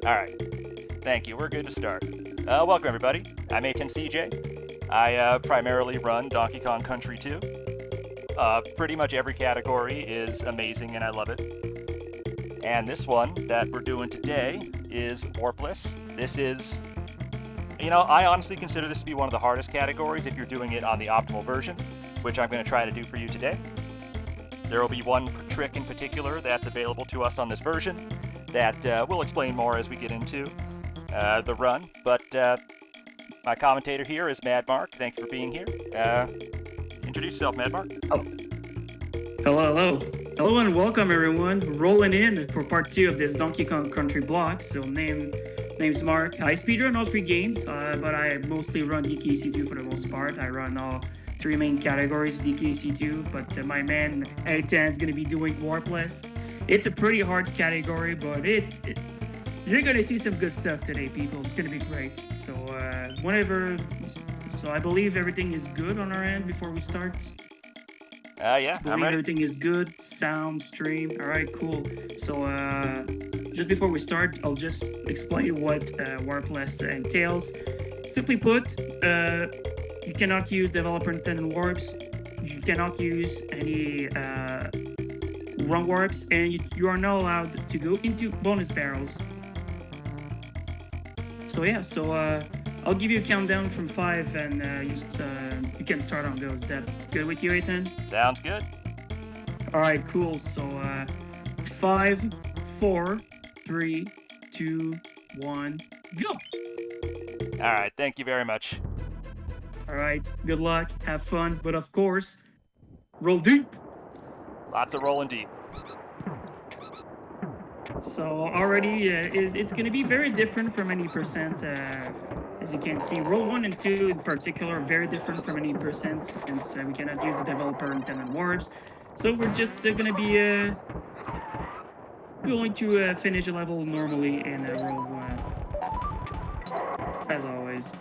All right. Thank you. We're good to start. Welcome, everybody. I'm a10cj. I primarily run Donkey Kong Country 2. Pretty much every category is amazing, and I love it. And this one that we're doing today is Warpless. This is, I honestly consider this to be one of the hardest categories if you're doing it on the optimal version, which I'm going to try to do for you today. There will be one trick in particular that's available to us on this version that we'll explain more as we get into the run. But my commentator here is Mad Mark. Thank you for being here. Introduce yourself, Mad Mark. Oh. Hello, and welcome everyone. Rolling in for part 2 of this Donkey Kong Country block. So name's Mark. I speedrun all 3 games, but I mostly run DKC2 for the most part. I run all 3 main categories, DKC2, but my man a10 is going to be doing Warpless. It's a pretty hard category, but you're going to see some good stuff today, people. It's going to be great. So I believe everything is good on our end before we start. Yeah, I'm ready. Everything is good. Sound, stream. All right, cool. So just before we start, I'll just explain what Warpless entails. Simply put, you cannot use developer intended warps. You cannot use any wrong warps, and you are not allowed to go into bonus barrels. So yeah, I'll give you a countdown from 5, and you can start on those. That good with you, a10? Sounds good. All right, cool. So 5, 4, 3, 2, 1, go. All right, thank you very much. All right, good luck, have fun, but of course, roll deep. Lots of rolling deep. So already, it's going to be very different from any percent. As you can see, roll 1 and 2 in particular are very different from any percent, since we cannot use the developer intended warps. So we're just going to be going to finish a level normally in roll 1, as always.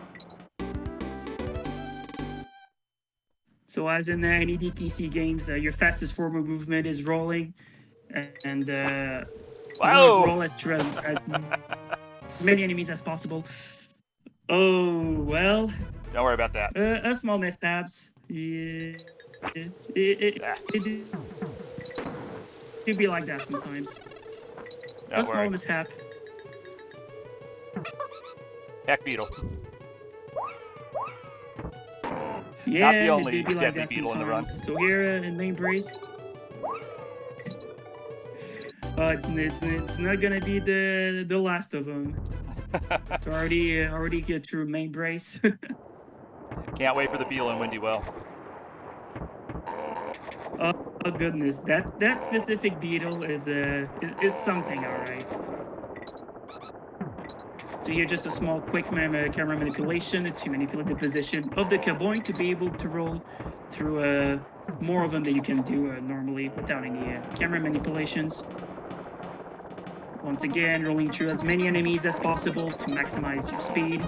So as in any DKC games, your fastest form of movement is rolling, and wow. roll as many enemies as possible. Oh, well. Don't worry about that. A small missteps. Yeah. It be like that sometimes. Don't a small worry. mishap. Heck beetle. Yeah, not the only it do be like deadly that beetle sometimes. in the run. So here in main brace. It's not gonna be the last of them. It's already get through main brace. Can't wait for the beetle in Windy Well. Oh goodness, that specific beetle is something, all right. So here, just a small quick camera manipulation to manipulate the position of the cowboy to be able to roll through more of them than you can do normally without any camera manipulations. Once again, rolling through as many enemies as possible to maximize your speed.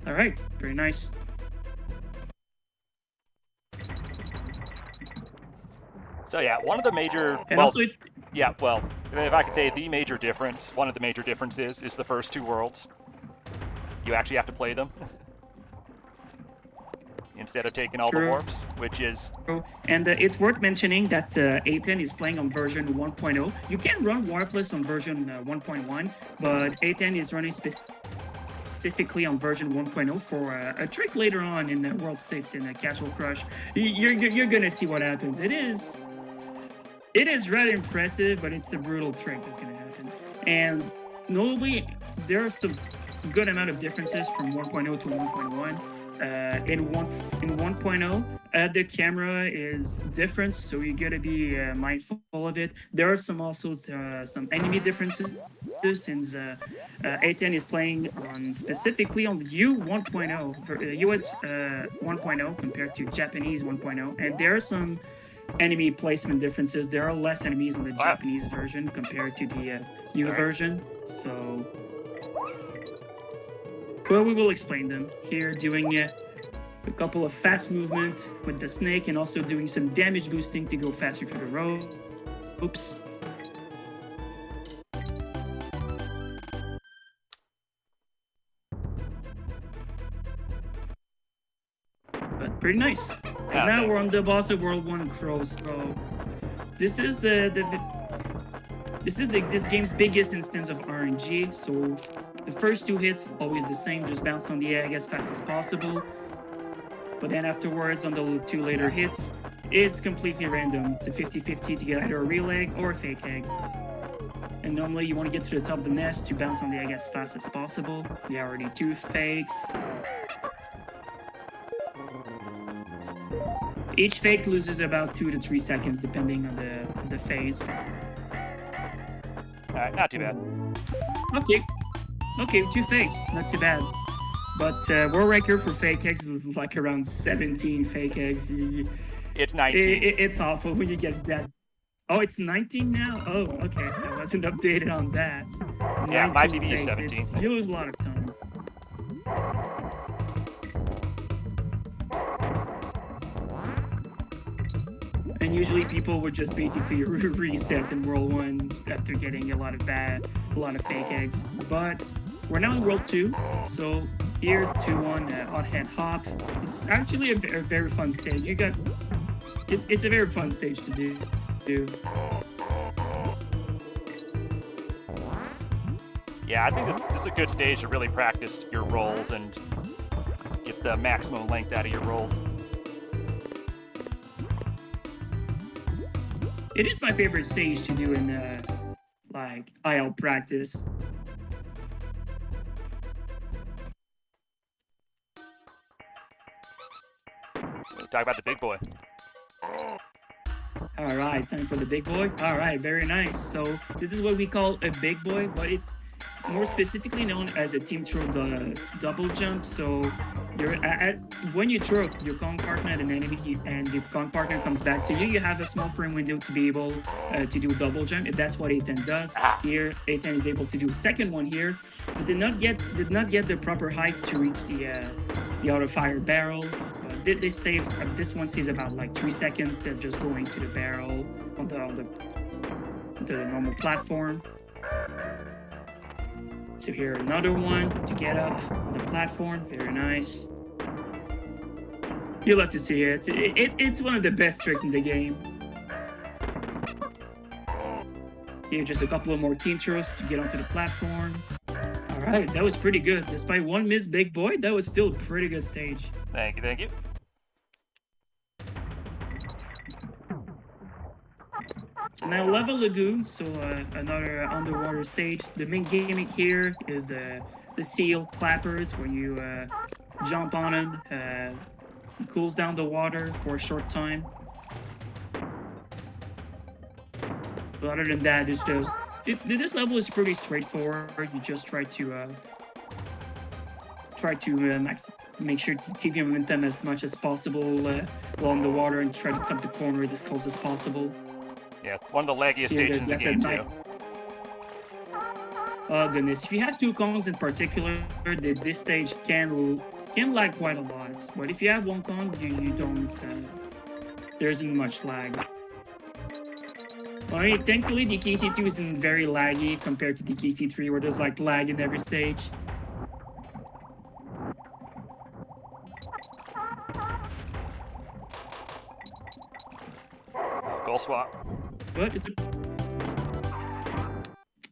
All right, very nice. So yeah, one of the major... And also it's... Yeah, well, if I could say the major difference, one of the major differences is the first 2 worlds. You actually have to play them. Instead of taking all the warps, which is... And it's worth mentioning that a10 is playing on version 1.0. You can run Warpless on version 1.1, but a10 is running specifically on version 1.0 for a trick later on in World 6 in Casual Crush. You're gonna see what happens. It is rather impressive, but it's a brutal trick that's gonna happen. And notably, there are some good amount of differences from 1.0 to 1.1. In 1.0, the camera is different, so you gotta be mindful of it. There are some enemy differences, since a10 is playing specifically on U 1.0, US 1.0 compared to Japanese 1.0, and there are some enemy placement differences. There are less enemies on the Japanese version compared to the U version, so... Well, we will explain them here, doing a couple of fast movement with the snake, and also doing some damage boosting to go faster through the rope. Oops. But pretty nice. And now we're on the boss of World 1 Crows. So this is this game's biggest instance of RNG. So the first 2 hits always the same, just bounce on the egg as fast as possible. But then afterwards, on the 2 later hits, it's completely random. It's a 50-50 to get either a real egg or a fake egg. And normally you want to get to the top of the nest to bounce on the egg as fast as possible. There are already 2 fakes. Each fake loses about 2 to 3 seconds depending on the phase. Alright, not too bad. Okay, 2 fakes, not too bad. But world record for fake eggs is like around 17 fake eggs. It's 19. It's awful when you get that. Oh, it's 19 now? Oh, okay. I wasn't updated on that. Yeah, my PB is 17. You lose a lot of time. And usually people would just basically reset in World 1 after getting a lot of fake eggs. But we're now in World 2, so here 2-1 odd head hop. It's actually a very fun stage. It's a very fun stage to do. Yeah, I think this is a good stage to really practice your rolls and get the maximum length out of your rolls. It is my favorite stage to do in like IL practice. Talk about the big boy. All right, time for the big boy. All right, very nice. So this is what we call a big boy, but it's more specifically known as a team throw double jump. So when you throw your Kong partner at an enemy and your Kong partner comes back to you, you have a small frame window to be able to do double jump. That's what a10 does. Here, a10 is able to do a second one here, but did not get the proper height to reach the auto fire barrel. But this one saves about like 3 seconds instead of just going to the barrel on the normal platform. So here another one to get up on the platform. Very nice. You'll have to see it. It's one of the best tricks in the game. Here, just a couple of more team throws to get onto the platform. All right, that was pretty good. Despite one miss big boy, that was still a pretty good stage. Thank you. So now Lava Lagoon, so another underwater stage. The main gimmick here is the seal clappers. When you jump on him, he cools down the water for a short time. But other than that, it's just this level is pretty straightforward. You just try to make sure to keep your momentum as much as possible while in the water, and try to cut the corners as close as possible. Yeah, one of the laggiest stages in the game, too. Oh goodness, if you have 2 Kongs in particular, this stage can lag quite a lot. But if you have 1 Kong, you don't, there isn't much lag. Alright, thankfully the KC2 isn't very laggy compared to the KC3 where there's like lag in every stage. Goal swap. What?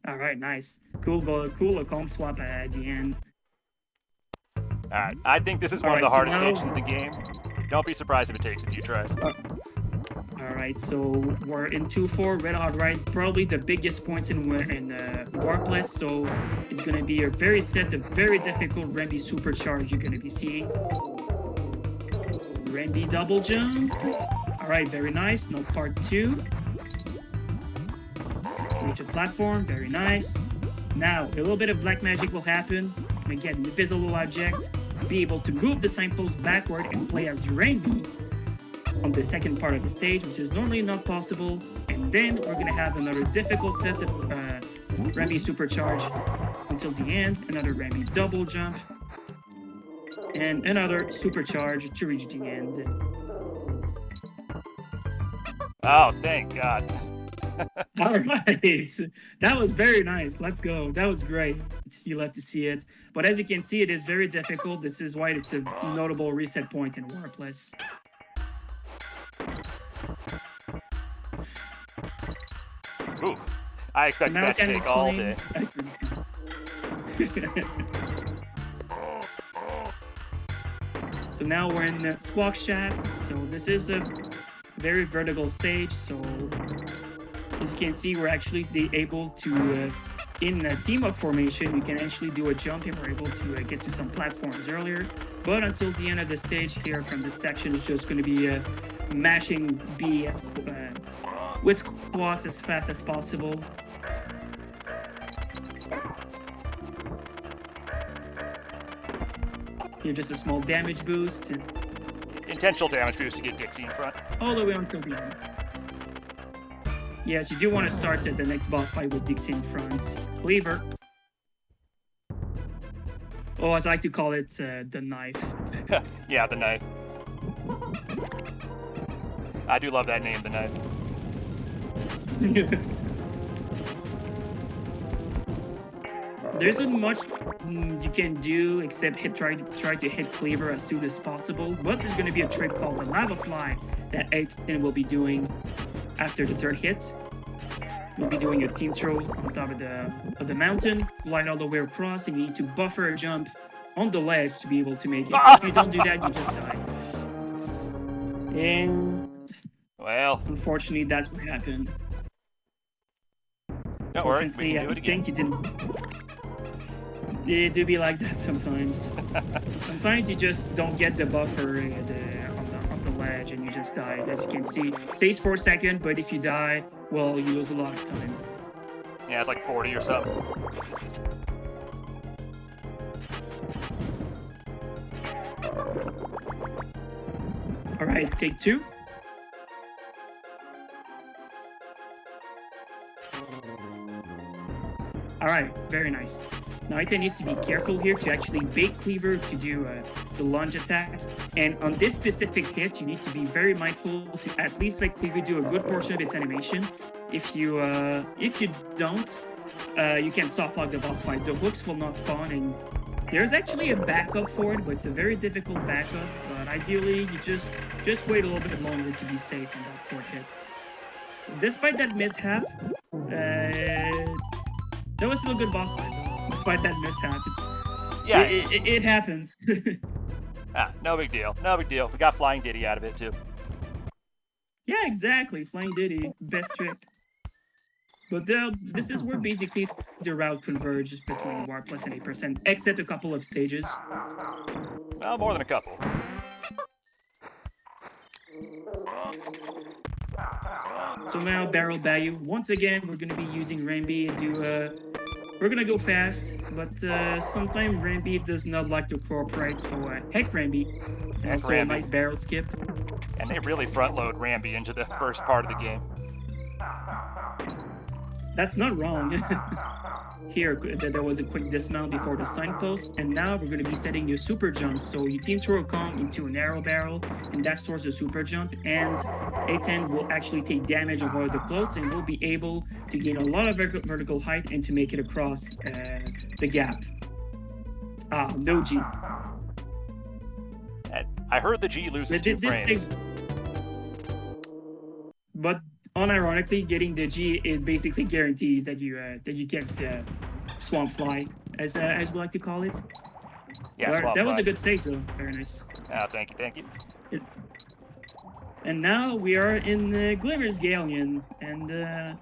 All right, nice. Cool comp swap at the end. Alright, I think this is one of the hardest stages in the game. Don't be surprised if it takes a few tries. Alright, so we're in 2-4, red hot right. Probably the biggest points in Warpless, so it's going to be a very difficult Rambi supercharge you're going to be seeing. Rambi double jump. Alright, very nice. Now part 2. Reach a platform, very nice. Now, a little bit of black magic will happen. And get an invisible object, be able to move the signpost backward and play as Rambi on the second part of the stage, which is normally not possible. And then we're going to have another difficult set of Rambi supercharge until the end. Another Rambi double jump. and another supercharge to reach the end. Oh, thank God. All right, that was very nice. Let's go. That was great. You love to see it, but as you can see, it is very difficult. This is why it's a notable reset point in Warpless. Ooh, I expected that to take all day. So now we're in the Squawk Shaft. So this is a very vertical stage. So as you can see, we're actually able to, in a team-up formation, we can actually do a jump and we're able to get to some platforms earlier. But until the end of the stage here from this section, it's just going to be mashing B with squawks as fast as possible. Here, just a small damage boost. Intentional damage boost to get Dixie in front. All the way until the end. Yes, you do want to start the next boss fight with Dixie in front. Cleaver. Oh, as I like to call it, the knife. Yeah, the knife. I do love that name, the knife. There isn't much you can do except try to hit Cleaver as soon as possible, but there's going to be a trick called the Lava Fly that a10 will be doing after the third hit. We'll be doing a team throw on top of the mountain, glide all the way across, and you need to buffer a jump on the ledge to be able to make it. If you don't do that, you just die. And well, unfortunately, that's what happened. Don't worry, we can do it again. I think you didn't. It do be like that sometimes. Sometimes you just don't get the buffer on the ledge and you just die. As you can see, it stays for a second, but if you die, well, you lose a lot of time. Yeah, it's like 40 or something. All right, take two. All right, very nice. Now, a10 needs to be careful here to actually bait Cleaver to do the lunge attack. And on this specific hit, you need to be very mindful to at least let Cleaver do a good portion of its animation. If you don't, you can soft lock the boss fight. The hooks will not spawn, and there's actually a backup for it, but it's a very difficult backup. But ideally, you just wait a little bit longer to be safe on that fourth hit. Despite that mishap, that was still a good boss fight. Despite that mishap, yeah, it happens. No big deal. No big deal. We got Flying Diddy out of it too. Yeah, exactly. Flying Diddy, best trick. But this is where basically the route converges between Warpless and 8%, except a couple of stages. Well, more than a couple. So now Barrel Bayou. Once again, we're going to be using Rambi to we're going to go fast, but sometimes Rambi does not like to cooperate, so heck Rambi. Heck also Rambi. A nice barrel skip. And they really front load Rambi into the first part of the game. That's not wrong. Here, there was a quick dismount before the signpost, and now we're going to be setting your super jump. So you team throw a Kong into an arrow barrel, and that stores the super jump, and a10 will actually take damage of one of the clothes, and will be able to gain a lot of vertical height and to make it across the gap. No G. I heard the G loses 2 frames. But unironically, getting the G is basically guarantees that you get Swamp Fly, as we like to call it. Yeah, that was a good stage though. Very nice. Thank you. And now we are in Glimmer's Galleon, and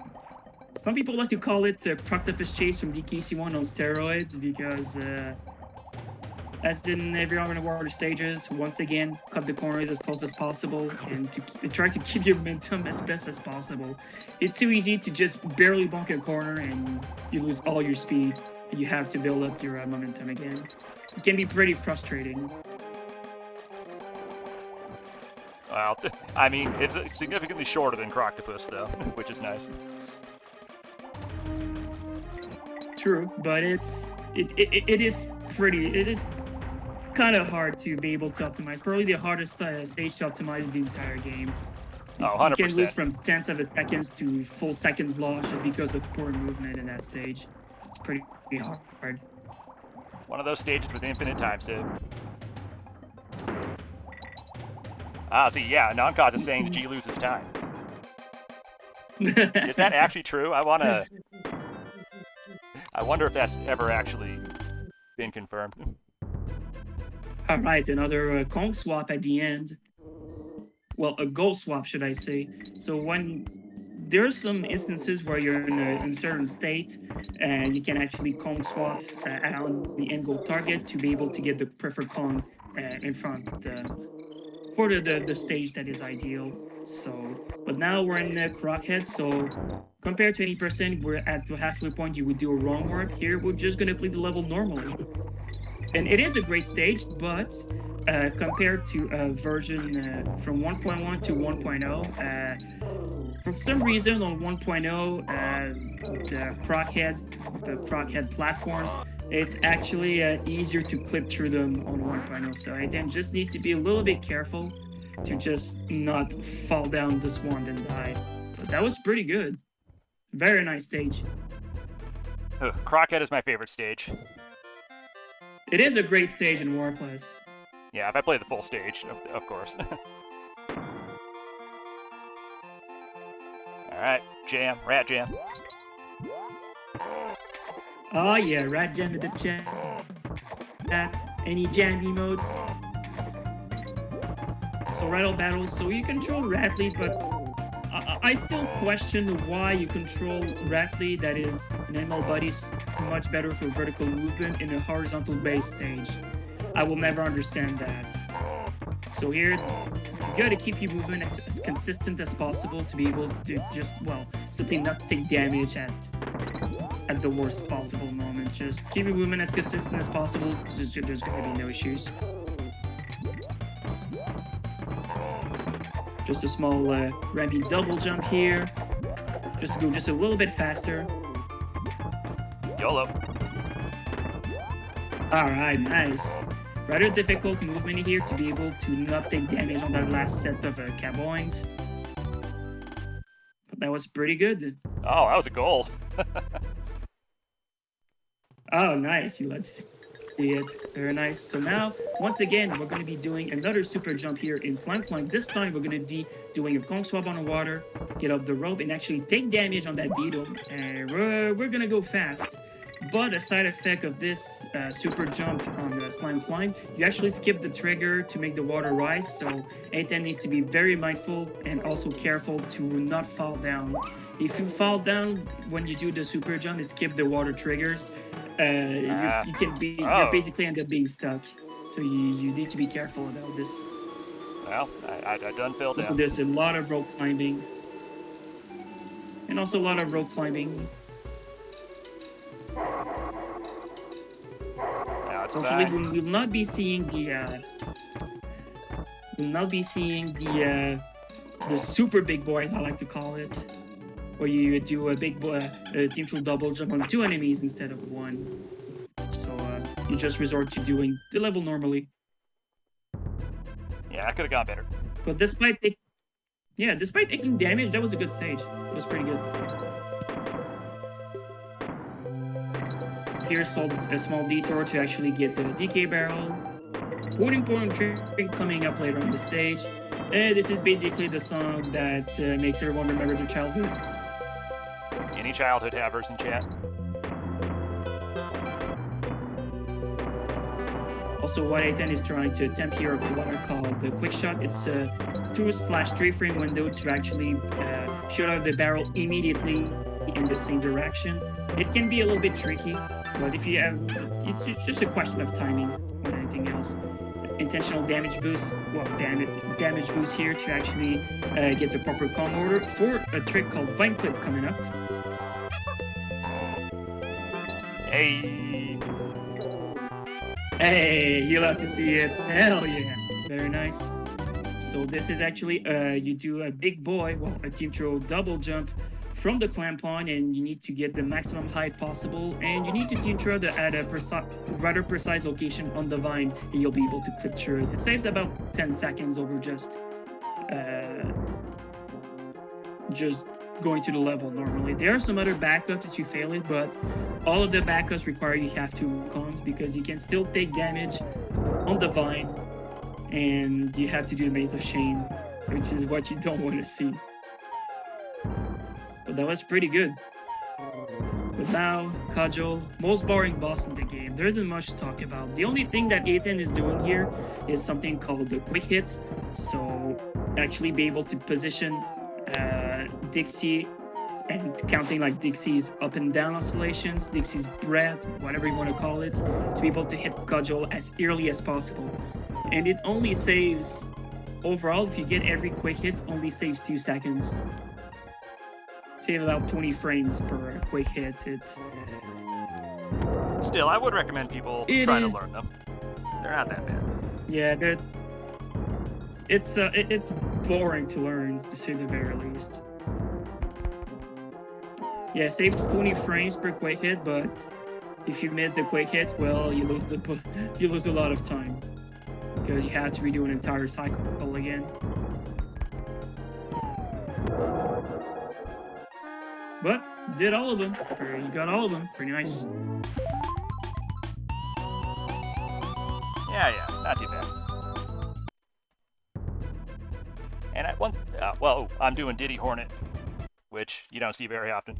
some people like to call it Croctopus Chase from DKC1 on steroids because, as in every underwater stages, once again, cut the corners as close as possible and to try to keep your momentum as best as possible. It's too easy to just barely bonk a corner and you lose all your speed. You have to build up your momentum again. It can be pretty frustrating. Well, I mean, it's significantly shorter than Croctopus, though, which is nice. True, but it is pretty. It is kind of hard to be able to optimize. Probably the hardest stage to optimize the entire game. Oh, You can lose 100%. from tenths of a second to full seconds lost just because of poor movement in that stage. It's pretty hard. One of those stages with infinite time save. Ah, see, yeah, non-cause is saying that G loses time. Is that actually true? I wonder if that's ever actually been confirmed. All right, another Kong swap at the end. Well, a goal swap, should I say. So when there's some instances where you're in a uncertain state and you can actually Kong swap on the end goal target to be able to get the preferred Kong in front for the stage that is ideal. So, but now we're in Crockhead, so compared to 80%, we're at the halfway point. You would do a wrong warp. Here, we're just gonna play the level normally, and it is a great stage, but compared to a version from 1.1 to 1.0, for some reason on 1.0, the Crockhead platforms, it's actually easier to clip through them on 1.0. So I then just need to be a little bit careful to just not fall down the swarm and die. But that was pretty good. Very nice stage. Crockhead is my favorite stage. It is a great stage in Warpless. Yeah, if I play the full stage, of course. Alright, jam, rat jam. Oh yeah, rat jam to the chat. Any jam emotes? So rattle battles, so you control Rattly, but I still question why you control Rattly, that is an animal body, much better for vertical movement in a horizontal base stage. I will never understand that. So here, you gotta keep your movement as consistent as possible to be able to just, well, simply not take damage at the worst possible moment. Just keep your movement as consistent as possible, there's gonna be no issues. Just a small rampy double jump here, just to go just a little bit faster. YOLO. Alright, nice. Rather difficult movement here to be able to not take damage on that last set of caboings. But that was pretty good. Oh, that was a goal. Oh, nice. Let's see it. Very nice. So now, once again, we're going to be doing another super jump here in Slime Climb. This time, we're going to be doing a Kong swap on the water, get up the rope, and actually take damage on that beetle. And we're going to go fast. But a side effect of this super jump on the Slime Climb, you actually skip the trigger to make the water rise, so a10 needs to be very mindful and also careful to not fall down. If you fall down when you do the super jump and skip the water triggers, you can be you basically end up being stuck. So you need to be careful about this. Well, I done fell down. So there's a lot of rope climbing. And also a lot of rope climbing. Unfortunately, we will not be seeing the super big boy, as I like to call it, where you do a big boy, team triple double jump on 2 enemies instead of 1. So you just resort to doing the level normally. Yeah, I could have gone better. But despite taking damage, that was a good stage. It was pretty good. Here's a small detour to actually get the DK barrel. Quoting point trick coming up later on the stage. This is basically the song that makes everyone remember their childhood. Any childhood havers in chat? Also, what a10 is trying to attempt here what are called the quick shot. It's a 2/3 frame window to actually shoot out the barrel immediately in the same direction. It can be a little bit tricky, but if you have, it's just a question of timing more than anything else. Intentional damage boost, well, damage boost here to actually get the proper Kong order for a trick called Vine Clip coming up. Hey, you love to see it. Hell yeah. Very nice. So this is actually, you do a big boy, well, a team throw double jump from the clamp on, and you need to get the maximum height possible, and you need to intro at a rather precise location on the vine, and you'll be able to clip through it. It saves about 10 seconds over just going to the level normally. There are some other backups if you fail it, but all of the backups require you have 2 cons because you can still take damage on the vine, and you have to do the Maze of Shame, which is what you don't want to see. But that was pretty good. But now, Cudgel, most boring boss in the game. There isn't much to talk about. The only thing that a10 is doing here is something called the quick hits. So actually be able to position Dixie and counting like Dixie's up and down oscillations, Dixie's breath, whatever you want to call it, to be able to hit Cudgel as early as possible. And it only saves, overall, if you get every quick hit, only saves 2 seconds. Save about 20 frames per quick hit. It's Still, I would recommend people try to learn them. They're not that bad. Yeah, it's boring to learn, to say the very least. Yeah, save 20 frames per quick hit, but if you miss the quick hit, well, you lose a lot of time because you have to redo an entire cycle again. But you did all of them. You got all of them. Pretty nice. Yeah, not too bad. And I'm doing Diddy Hornet, which you don't see very often.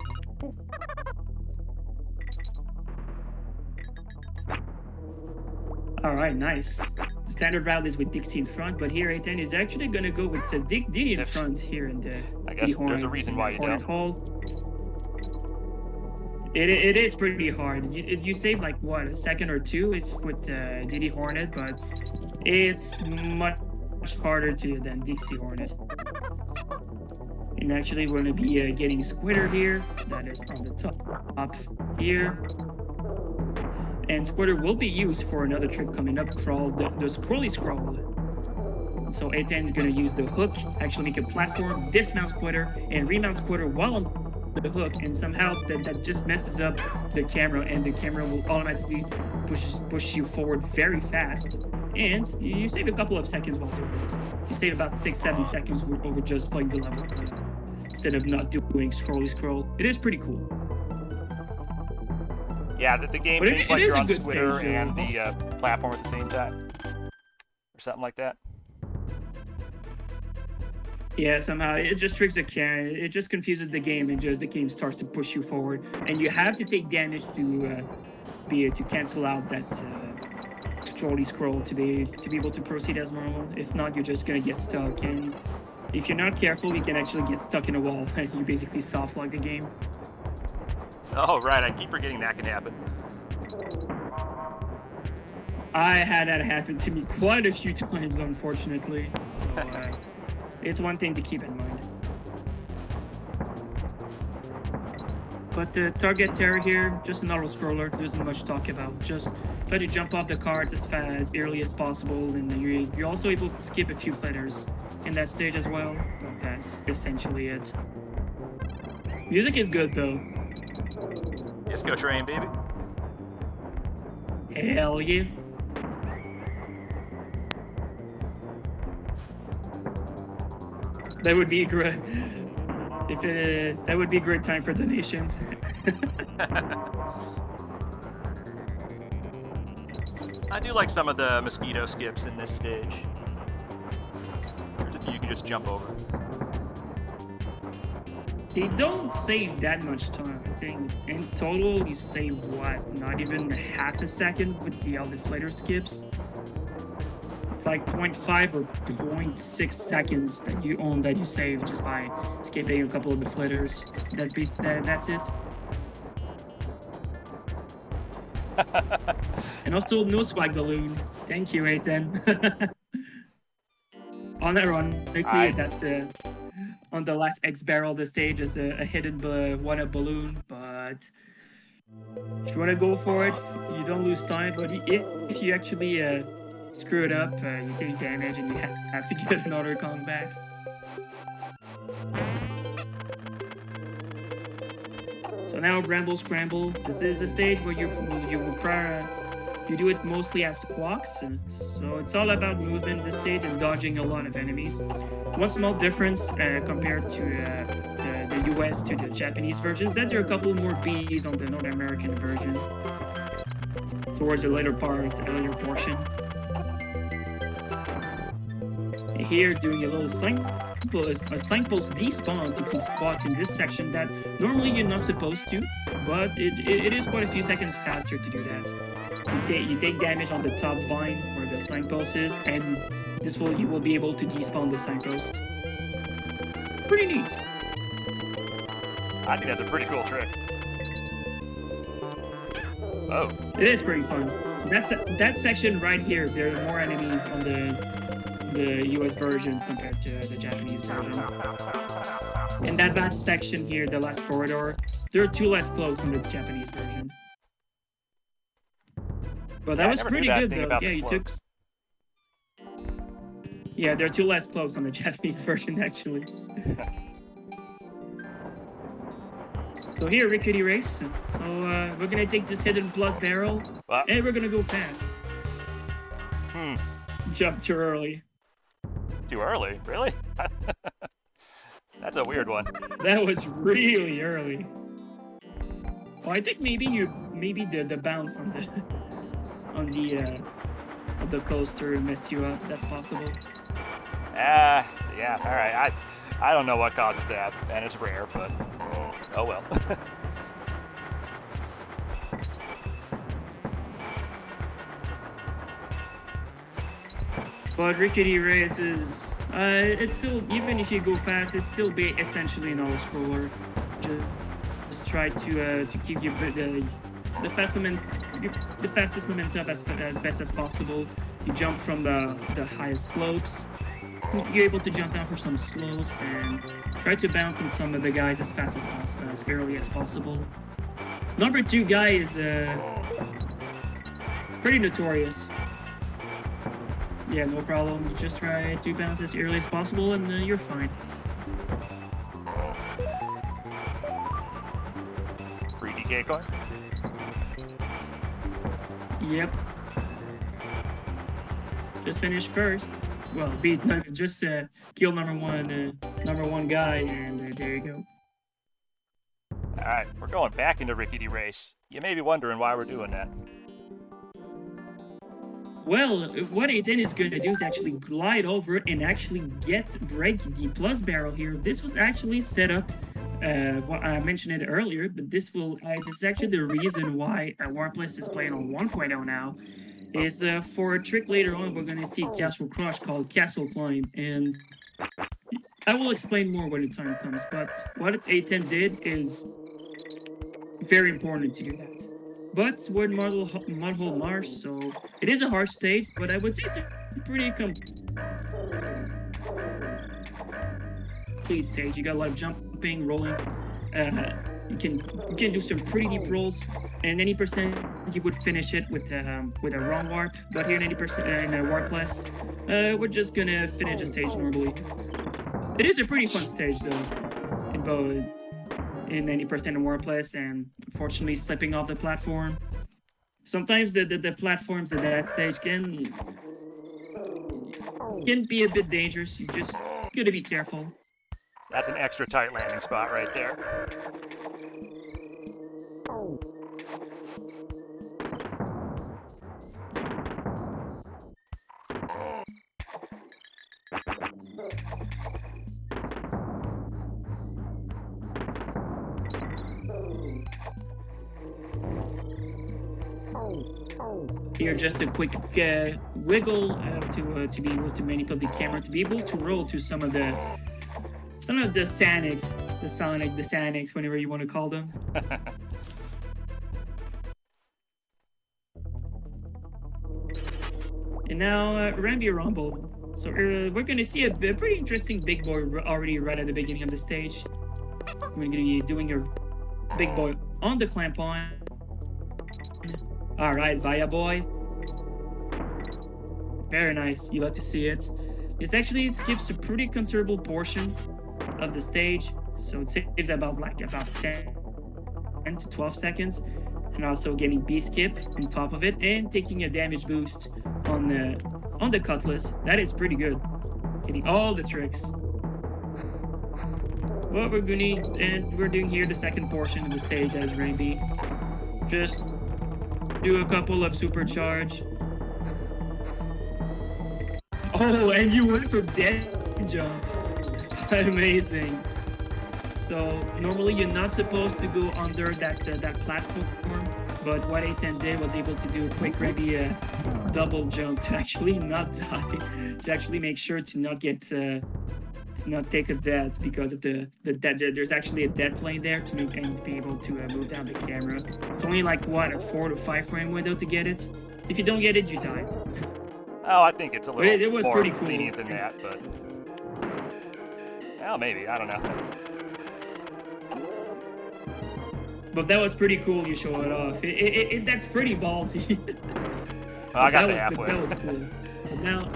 All right, nice. The standard route is with Dixie in front, but here a10 is actually going to go with Diddy in front here in the Diddy Hornet. There's a reason why you Hornet Hall. It is pretty hard. You save like what, a second or two with Diddy Hornet, but it's much harder than Dixie Hornet. And actually, we're going to be getting Squitter here. That is on the top here. And Squitter will be used for another trick coming up, the Scrolly Scroll. So a10 is going to use the hook, actually make a platform, dismount Squitter, and remount Squitter while on the hook, and somehow that just messes up the camera, and the camera will automatically push you forward very fast, and you save a couple of seconds while doing it. You save about 6-7 seconds over just playing the level instead of not doing Scrolly Scroll. It is pretty cool. Yeah, the game seems like you're on Squitter and the platform at the same time, or something like that. Yeah, somehow it just tricks the camera. It just confuses the game, and the game starts to push you forward, and you have to take damage to cancel out that Scrolly Scroll to be able to proceed as normal. If not, you're just gonna get stuck, and if you're not careful, you can actually get stuck in a wall, and you basically soft lock the game. Oh right, I keep forgetting that can happen. I had that happen to me quite a few times, unfortunately. So. It's one thing to keep in mind. But the target terror here, just an auto scroller, there isn't much to talk about. Just try to jump off the cards as early as possible, and you're also able to skip a few flitters in that stage as well. But that's essentially it. Music is good though. Let's go train, baby. Hell yeah. That would be great. That would be a great time for donations. I do like some of the mosquito skips in this stage. There's a few you can just jump over. They don't save that much time. I think in total you save what? Not even half a second with the other flitter skips. It's like 0.5 or 0.6 seconds that you save just by skipping a couple of the flitters. That's it. And also no swag balloon. Thank you, a10. Ironically, that's on the last X barrel of the stage is a hidden one-up balloon, but if you want to go for it, you don't lose time. But if you actually screw it up, you take damage and you have to get another comeback. So now Bramble Scramble. This is a stage where you do it mostly as squawks. So it's all about movement in this stage and dodging a lot of enemies. One small difference compared to the US to the Japanese version is that there are a couple more bees on the North American version towards the later portion. Here, doing a little signpost despawn to keep spots in this section that normally you're not supposed to, but it is quite a few seconds faster to do that. You take damage on the top vine where the signpost is, and you will be able to despawn the signpost. Pretty neat. I think that's a pretty cool trick. Oh. It is pretty fun. That section right here, there are more enemies on the US version compared to the Japanese version. And that last section here, the last corridor, there are 2 less close in the Japanese version. But that was pretty good though. Yeah, you took. Yeah, there are 2 less close on the Japanese version actually. So here, Rickety Race. So we're gonna take this hidden plus barrel, and we're gonna go fast. Jump too early. Too early? Really? That's a weird one. That was really early. Well, I think maybe the bounce on the coaster messed you up. That's possible. Yeah, all right. I don't know what causes that, and it's rare, but oh well. But Rickety Race is, it's still, even if you go fast, it's still essentially an auto-scroller. Just try to keep the fastest momentum as best as possible. You jump from the highest slopes. You're able to jump down for some slopes and try to bounce in some of the guys as fast as possible, as early as possible. Number 2 guy is pretty notorious. Yeah, no problem. You just try to bounce as early as possible and you're fine. Free DK coin? Yep. Just finish first. Well, just kill number one guy, and there you go. Alright, we're going back into Rickety Race. You may be wondering why we're doing that. Well, what a10 is going to do is actually glide over and actually break the plus barrel here. This was actually set up, well, I mentioned it earlier, but this is actually the reason why Warpless is playing on 1.0 now. Is for a trick later on, we're going to see Castle Crush called Castle Climb, and I will explain more when the time comes, but what a10 did is very important to do that. But we're in Mudhole Marsh, so it is a hard stage, but I would say it's a pretty complete stage. You got a lot of jumping, rolling. You can do some pretty deep rolls, and 90% you would finish it with a wrong warp. But here 90% in a Warpless, we're just gonna finish the stage normally. It is a pretty fun stage though, in 90% in Warpless, and unfortunately slipping off the platform. Sometimes the platforms at that stage can be a bit dangerous. You just gotta be careful. That's an extra tight landing spot right there. Here, just a quick wiggle to be able to manipulate the camera, to be able to roll to some of the Sanics, the Sanics, whenever you want to call them. And now Rambi Rumble. So we're going to see a pretty interesting big boy already right at the beginning of the stage. We're going to be doing a big boy on the clamp on. All right, Via boy. Very nice. You love to see it. This actually skips a pretty considerable portion of the stage, so it saves about 10 to 12 seconds, and also getting B skip on top of it, and taking a damage boost on the cutlass. That is pretty good. Getting all the tricks. What we're doing here the second portion of the stage as Rainby. Just do a couple of supercharge. Oh, and you went for dead jump. Amazing. So normally you're not supposed to go under that platform, but what a10 did was able to do a quick Rainby double jump to actually not die, to actually make sure to not get to not take a death because of the dead. There's actually a dead plane there to make and to be able to move down the camera. It's only like what, a 4 to 5 frame window to get it. If you don't get it, you die. Oh, I think it's a little it was more pretty cool. lenient than that, but well, maybe, I don't know. But that was pretty cool. You show it off. That's pretty ballsy. Well, I got the halfway. That was cool. But now.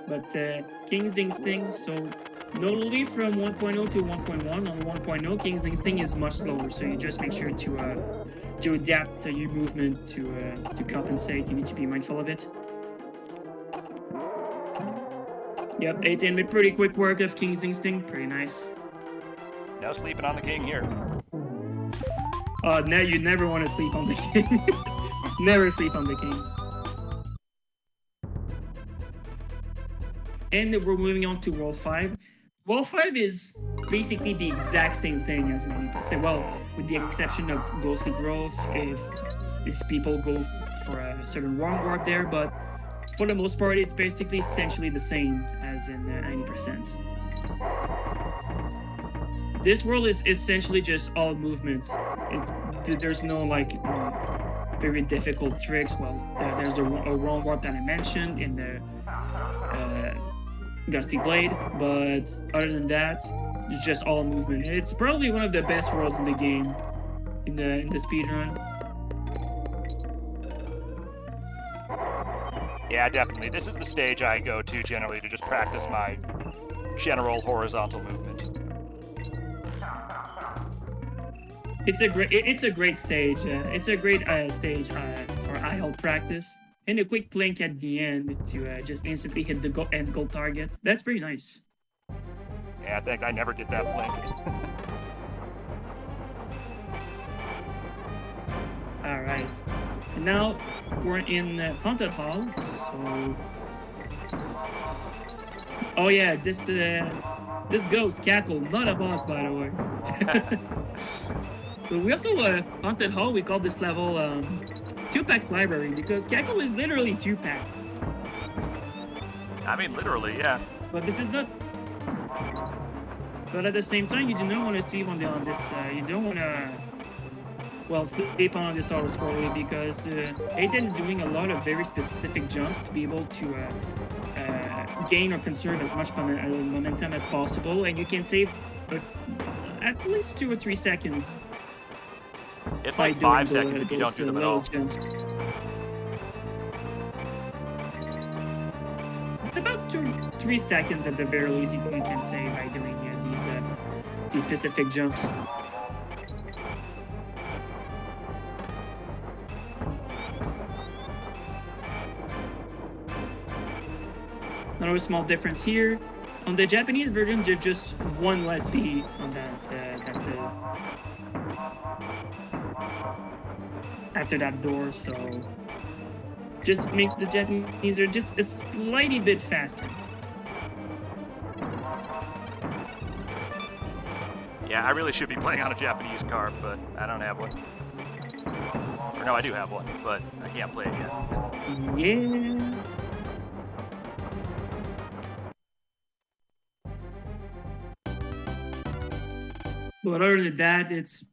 But King's Instinct, so normally from 1.0 to 1.1, on 1.0, King's Instinct is much slower, so you just make sure to adapt your movement to compensate. You need to be mindful of it. Yep, 18 with pretty quick work of King's Instinct, pretty nice. No sleeping on the king here. Now you never want to sleep on the king. Never sleep on the king. And we're moving on to World 5. World 5 is basically the exact same thing as many people say. Well, with the exception of Ghostly Grove, if people go for a certain wrong warp there, but for the most part, it's basically essentially the same as in 90%. This world is essentially just all movement. There's no like very difficult tricks. Well, there's a wrong warp that I mentioned in the Gusty Blade, but other than that, it's just all movement. It's probably one of the best worlds in the game, in the speedrun. Yeah, definitely. This is the stage I go to generally to just practice my general horizontal movement. It's a great stage. It's a great stage for IL practice. And a quick blink at the end to just instantly hit the end goal target. That's pretty nice. Yeah, I think I never get that blink. Alright. And now we're in Haunted Hall, so... Oh yeah, this ghost, Cackle, not a boss by the way. But we also, Haunted Hall, we call this level 2-Pack's Library, because Cackle is literally 2-Pack. I mean, literally, yeah. But this is not... But at the same time, you do not want to sleep on this, you don't want to... Well, sleep on this auto-scroller, because a10 is doing a lot of very specific jumps to be able to gain or conserve as much momentum as possible, and you can save at least 2 or 3 seconds. It's like 5 seconds if you don't do them at all. Jumps. It's about 2-3 seconds at the very least you can save by doing these specific jumps. Another small difference here. On the Japanese version, there's just one less B on that after that door, so just makes the Japanese are just a slightly bit faster. Yeah, I really should be playing on a Japanese card, but I don't have one. Or no, I do have one, but I can't play it yet. Yeah. But other than that, it's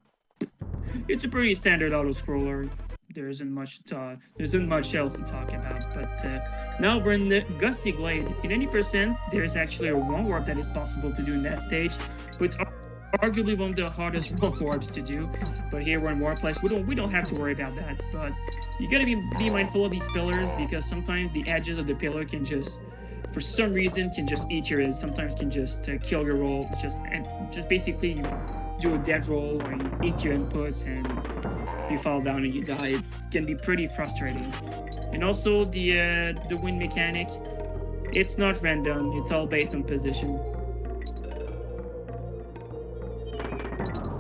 a pretty standard auto-scroller. There isn't much else to talk about. But now we're in the Gusty Glade. In 90%, there's actually a wrong warp that is possible to do in that stage, but it's arguably one of the hardest wrong warps to do. But here we're in Warpless. We don't have to worry about that. But you gotta be mindful of these pillars, because sometimes the edges of the pillar can just, for some reason, can just eat your head. Sometimes can just kill your roll. Just basically do a dead roll or you eat your inputs and you fall down and you die. It can be pretty frustrating. And also the win mechanic, it's not random. It's all based on position.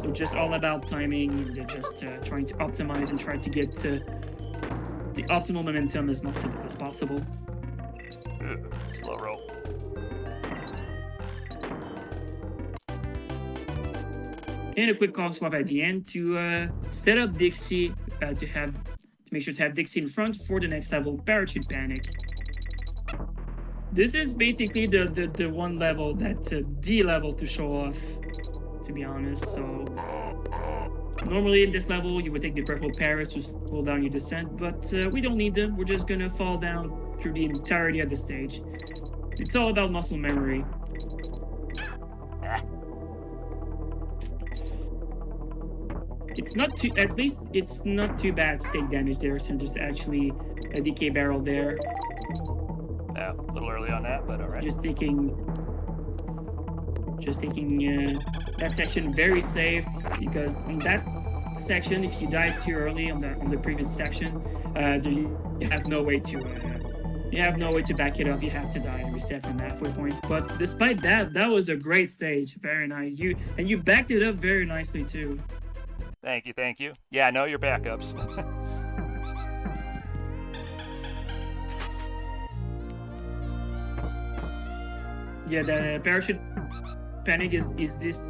So just all about timing and just trying to optimize and try to get the optimal momentum as much as possible. Slow roll. And a quick cog swap at the end to set up Dixie to make sure to have Dixie in front for the next level, Parachute Panic. This is basically the one level that the level to show off, to be honest. So normally in this level you would take the purple parrots to slow down your descent, but we don't need them. We're just gonna fall down through the entirety of the stage. It's all about muscle memory. It's not too, at least it's not too bad to take damage there, since there's actually a decay barrel there. Yeah, a little early on that, but alright. Just taking that section very safe, because in that section, if you died too early on the previous section, you have no way to back it up. You have to die and reset from the halfway point. But despite that, that was a great stage. Very nice. You backed it up very nicely too. Thank you. Yeah, I know your backups. Yeah, the Parachute Panic is this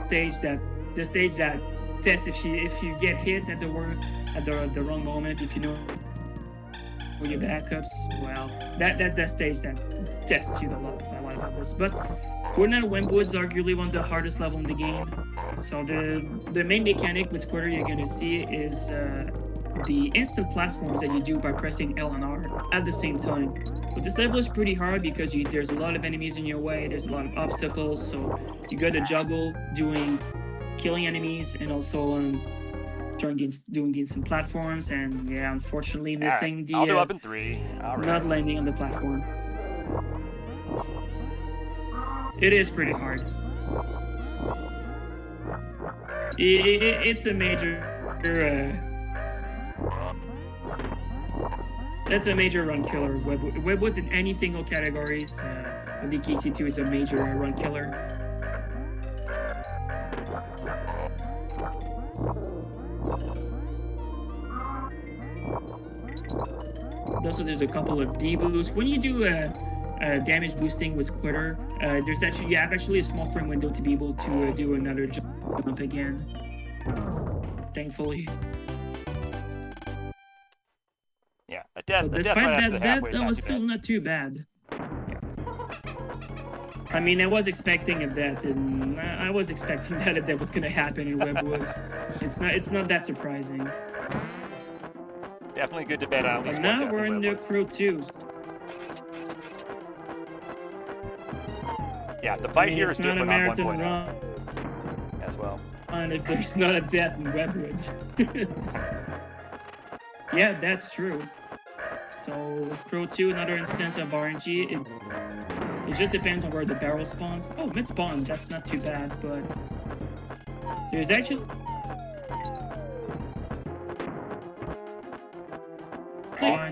stage that tests if you get hit at the wrong moment, if you know your backups. Well, that's that stage that tests you a lot about this. But Coordinated Webwoods are arguably one of the hardest level in the game. So the main mechanic with Squitter you're gonna see is the instant platforms that you do by pressing L and R at the same time. But this level is pretty hard because there's a lot of enemies in your way, there's a lot of obstacles, so you gotta juggle killing enemies and also doing the instant platforms, and yeah, unfortunately missing I'll do up in 3. Not landing on the platform. It is pretty hard. It's a major that's a major run killer. Webwoods in any single categories of the KC2 is a major run killer. Also, there's a couple of deboosts. When you do damage boosting with Squitter, you have actually a small frame window to be able to do another jump again. Thankfully. Yeah, but despite that was still not too bad. Yeah. I mean, I was expecting a death, and I was expecting that if that was going to happen in Webwoods. It's not that surprising. Definitely good to bet on. But now we're in the Crow 2. Yeah, the fight here is different on 1.0. It's not a marathon run as well. And if there's not a death in Webwoods. Yeah, that's true. So Crow 2, another instance of RNG. It just depends on where the barrel spawns. Oh, mid spawn, that's not too bad, but there's actually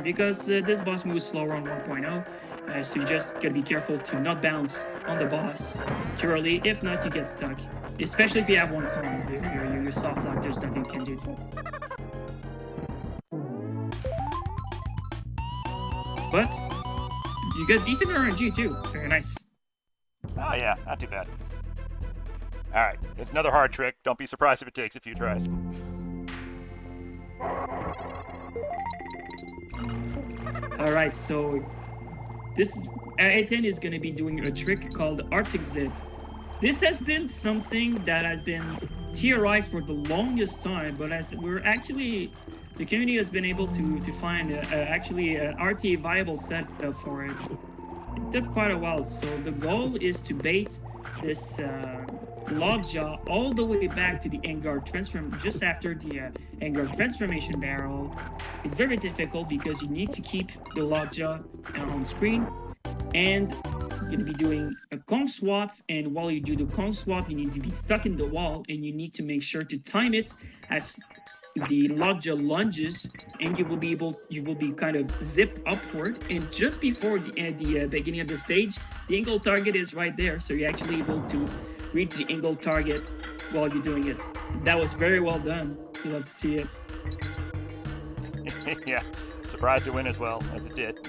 because this boss moves slower on 1.0, so you just gotta be careful to not bounce on the boss too early. If not, you get stuck. Especially if you have one con, your soft lock, there's nothing you can do. But you get decent RNG too. Very nice. Oh yeah, not too bad. Alright, it's another hard trick. Don't be surprised if it takes a few tries. Alright, so this a10 is going to be doing a trick called Arctic Zip. This has been something that has been theorized for the longest time, but as the community has been able to find actually an RTA viable setup for it. It took quite a while, so the goal is to bait this lockjaw all the way back to the Enguarde just after the Enguarde transformation barrel. It's very difficult because you need to keep the lockjaw on screen, and going to be doing a Kong swap, and while you do the Kong swap, you need to be stuck in the wall, and you need to make sure to time it as the lockjaw lunges, and you will be kind of zipped upward, and just before the beginning of the stage, the angle target is right there, so you're actually able to reach the angle target while you're doing it. That was very well done. You love to see it. Yeah, surprised it went as well as it did.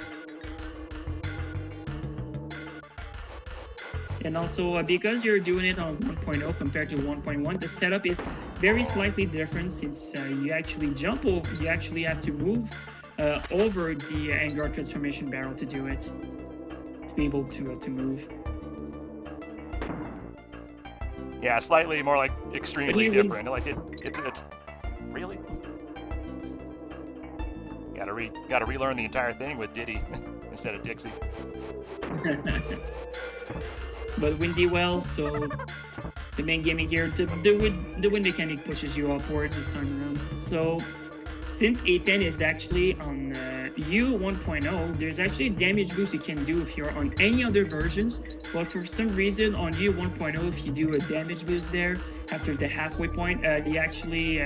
And also, because you're doing it on 1.0 compared to 1.1, the setup is very slightly different, since you actually jump over, you actually have to move over the angular transformation barrel to do it, to be able to move. Yeah, slightly more like extremely different. Like it's really gotta relearn the entire thing with Diddy instead of Dixie. But windy well, so the main gimmick here, the wind mechanic pushes you upwards this time around. So since A10 is actually on U 1.0, there's actually a damage boost you can do if you're on any other versions. But for some reason on U 1.0, if you do a damage boost there after the halfway point, you actually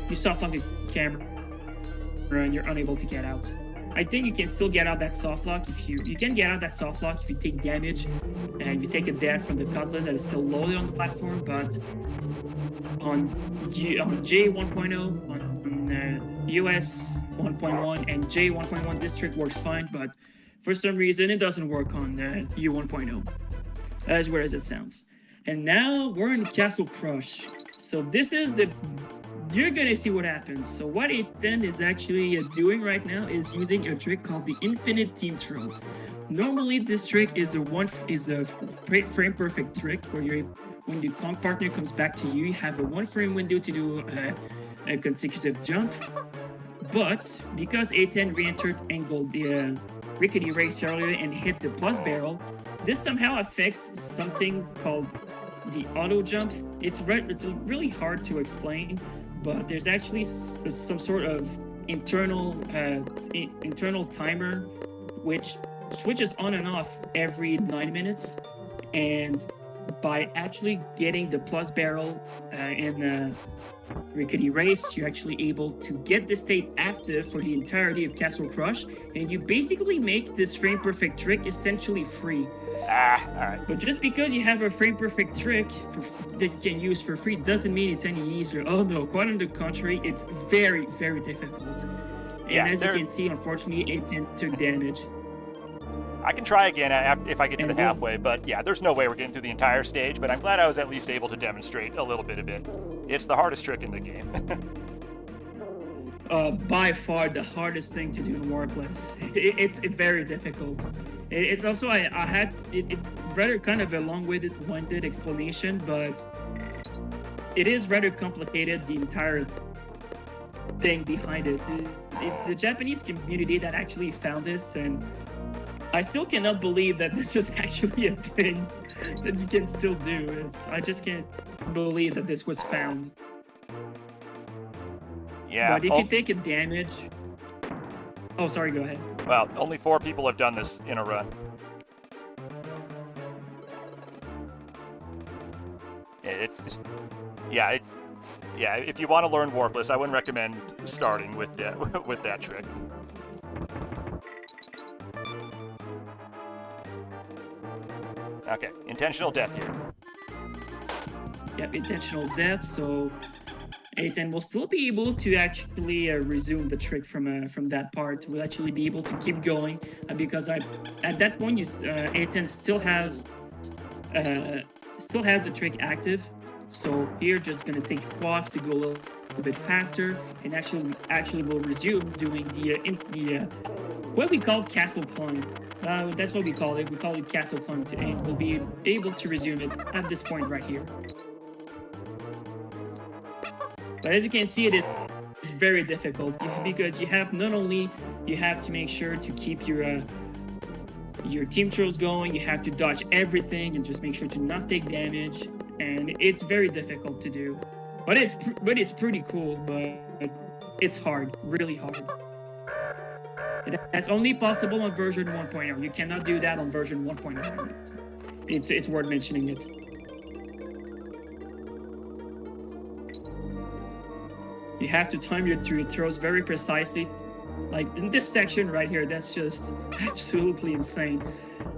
you soft lock the camera and you're unable to get out. I think you can still get out that soft lock if you can get out that soft lock if you take damage and if you take a death from the cutlass that is still loaded on the platform. But on J 1.0, on US 1.1 and J 1.1, this trick works fine. But for some reason, it doesn't work on U 1.0. As weird as it sounds. And now we're in Castle Crush. So this is you're gonna see what happens. So what A10 is actually doing right now is using a trick called the infinite team throw. Normally, this trick is a frame perfect trick where when the Kong partner comes back to you, you have a 1 frame window to do a consecutive jump. But because A10 re-entered angled the rickety race earlier and hit the plus barrel, this somehow affects something called the auto jump. It's really hard to explain, but there's actually some sort of internal timer which switches on and off every 9 minutes, and by actually getting the plus barrel in the rickety race, you're actually able to get the state active for the entirety of Castle Crush, and you basically make this frame perfect trick essentially free. Alright. But just because you have a frame perfect trick that you can use for free doesn't mean it's any easier. Oh no, quite on the contrary, it's very, very difficult. And as you can see, unfortunately, A10 took damage. I can try again if I get to the halfway, but yeah, there's no way we're getting through the entire stage, but I'm glad I was at least able to demonstrate a little bit of it. It's the hardest trick in the game. By far the hardest thing to do in Warpless. It's very difficult. It's also, it's rather kind of a long-winded explanation, but it is rather complicated, the entire thing behind it. It's the Japanese community that actually found this, and I still cannot believe that this is actually a thing that you can still do. I just can't believe that this was found. Yeah. But if you take a damage... Oh, sorry, go ahead. Well, only 4 people have done this in a run. Yeah, if you want to learn Warpless, I wouldn't recommend starting with that trick. Okay, intentional death here. Yep, intentional death, so A10 will still be able to actually resume the trick from that part. Will actually be able to keep going because at that point A10 still has the trick active. So here, just gonna take quads to go a little bit faster, and actually will resume doing the what we call castle climb. That's what we call it. We call it castle climb, and we'll be able to resume it at this point right here. But as you can see, it is very difficult because you have to make sure to keep your team throws going. You have to dodge everything and just make sure to not take damage, and it's very difficult to do. But it's pretty cool, but it's hard, really hard. That's only possible on version 1.0. You cannot do that on version 1.1. It's worth mentioning it. You have to time your throws very precisely. Like in this section right here, that's just absolutely insane.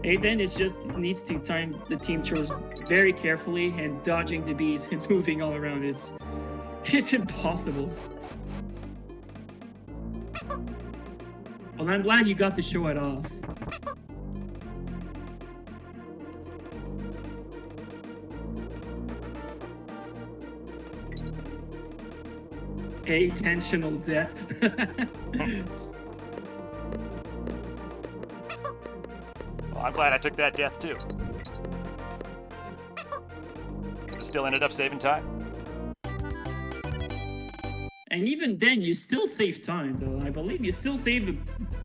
a10 is just needs to time the team throws very carefully and dodging the bees and moving all around. It's impossible. Well, I'm glad you got to show it off. Intentional death. Well, I'm glad I took that death too. Still ended up saving time. And even then, you still save time, though. I believe you still saved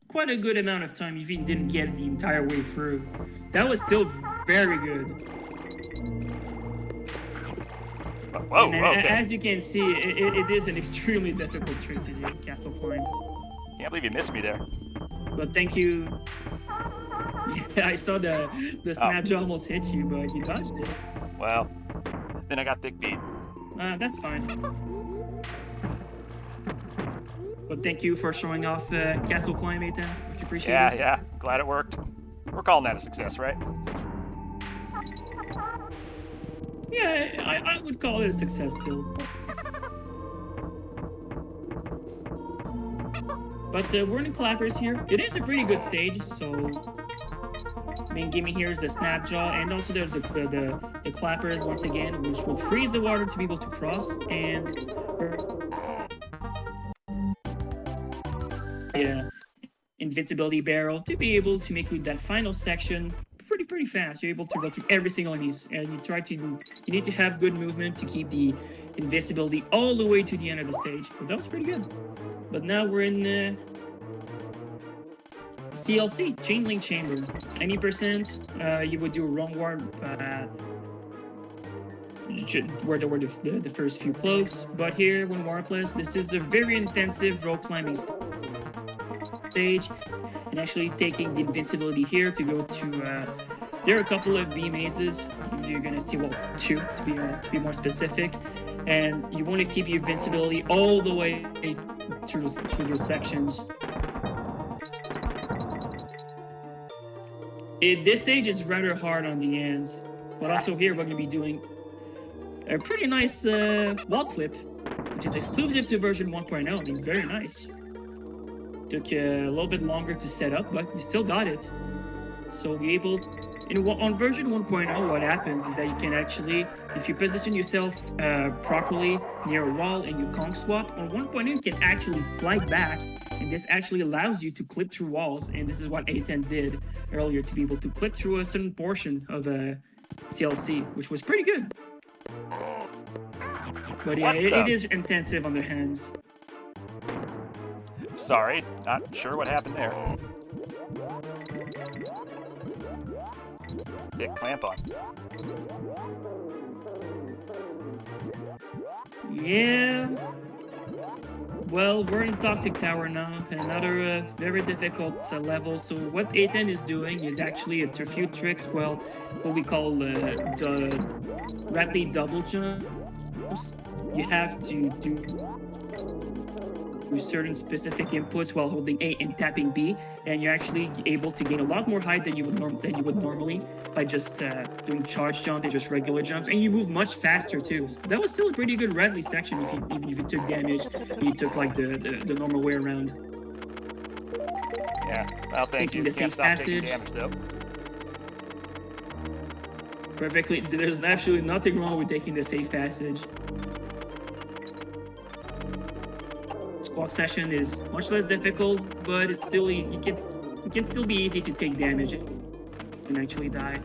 quite a good amount of time if you didn't get the entire way through. That was still very good. Whoa, and okay. As you can see, it is an extremely difficult trick to do, Castle Climb. Can't believe you missed me there. But thank you. Yeah, I saw the snapshot almost hit you, but you dodged it. Well, then I got thick beat. That's fine. But thank you for showing off Castle Climb, a10. Much appreciated. Yeah, glad it worked. We're calling that a success, right? Yeah, I would call it a success still. But we're in the clappers here. It is a pretty good stage, so main gimme here is the snapjaw, and also there's the clappers once again, which will freeze the water to be able to cross, and invincibility barrel to be able to make that final section pretty fast. You're able to go through every single enemies, and you need to have good movement to keep the invincibility all the way to the end of the stage. But that was pretty good. But now we're in CLC, Chain Link Chamber. Any percent, you would do a wrong warp where there were the first few cloaks. But here, when Warpless, this is a very intensive rope climbing stage, and actually taking the invincibility here to go to there are a couple of B mazes. You're gonna see, well, 2 to be more specific, and you want to keep your invincibility all the way through those sections. This stage is rather hard on the ends, but also here we're gonna be doing a pretty nice wall clip, which is exclusive to version 1.0. I mean, very nice. Took a little bit longer to set up, but you still got it. So you're able, on version 1.0, what happens is that you can actually, if you position yourself properly near a wall and you conk swap, on 1.0 you can actually slide back, and this actually allows you to clip through walls, and this is what a10 did earlier, to be able to clip through a certain portion of a CLC, which was pretty good. But yeah, it is intensive on the hands. Sorry, not sure what happened there. Big clamp on. Yeah. Well, we're in Toxic Tower now, another very difficult level. So what a10 is doing is actually a few tricks, well, what we call the rapidly double jumps. You have to do certain specific inputs while holding A and tapping B, and you're actually able to gain a lot more height than you would normally by just doing charge jump and just regular jumps, and you move much faster too. That was still a pretty good Radley section even if you took damage and you took like the normal way around. Yeah, well, thank you. The safe passage. Damage, though. Perfectly. There's absolutely nothing wrong with taking the safe passage. Squawk session is much less difficult, but it's still it can still be easy to take damage and actually die.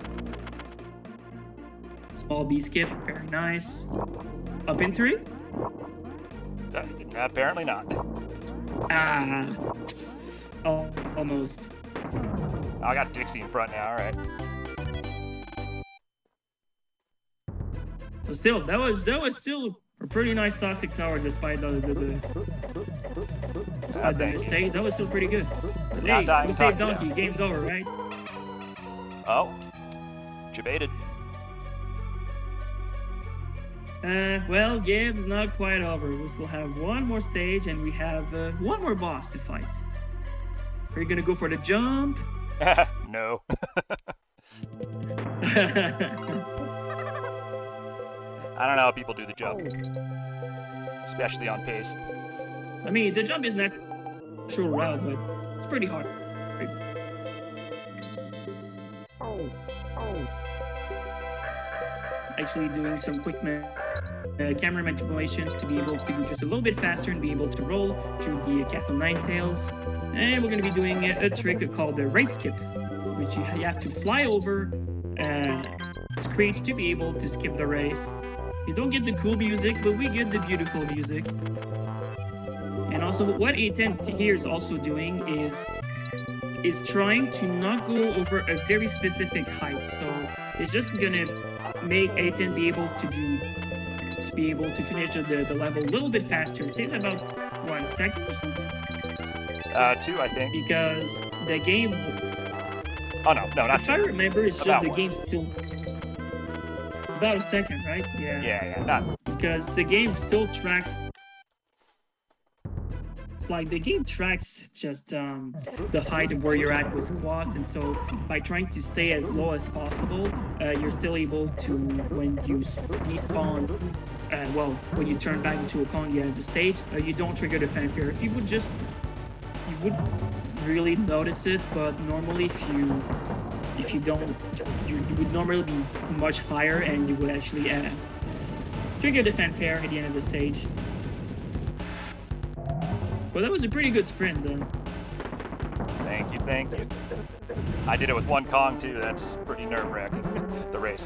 Small B skip, very nice. Up in 3? Apparently not. Oh, almost. I got Dixie in front now. All right. But still, that was still a pretty nice Toxic Tower despite the mistakes. That was still pretty good. Not Hey, dying you and saved talking Donkey. down. Game's over, right? Oh. Debated. Well, game's not quite over. We still have one more stage and we have one more boss to fight. Are you gonna go for the jump? No. I don't know how people do the jump. Especially on pace. I mean, the jump is not sure route, but it's pretty hard. Actually doing some quick camera manipulations to be able to go just a little bit faster and be able to roll through the Catho Ninetales. And we're going to be doing a trick called the race skip, which you have to fly over Screech to be able to skip the race. You don't get the cool music, but we get the beautiful music. And also what a10 here is also doing is trying to not go over a very specific height. So it's just gonna make a10 be able to finish the level a little bit faster. It saves about what, a second or something? 2, I think. Because the game, Oh no, not if I remember, it's just about the one. game still about a second, right? Yeah, not. Because the game still tracks. It's like the game tracks just the height of where you're at with squats, and so by trying to stay as low as possible, you're still able to, when you despawn, when you turn back into a con, you have the stage, you don't trigger the fanfare. If you would just, you would really notice it, but normally if you don't, you would normally be much higher, and you would actually trigger the fanfare at the end of the stage. Well, that was a pretty good sprint, though. Thank you. I did it with one Kong, too. That's pretty nerve-wracking, the race.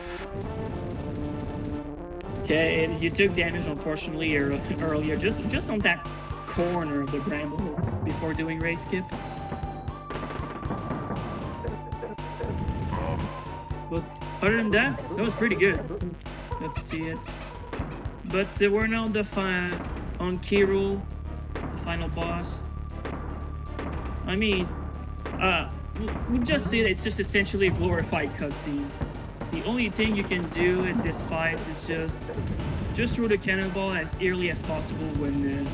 Yeah, you took damage, unfortunately, earlier, just on that corner of the bramble before doing race skip. But other than that was pretty good. Love to see it. But we're now on K. Rool, the final boss. I mean, we'll just say that it's just essentially a glorified cutscene. The only thing you can do in this fight is just throw the cannonball as early as possible when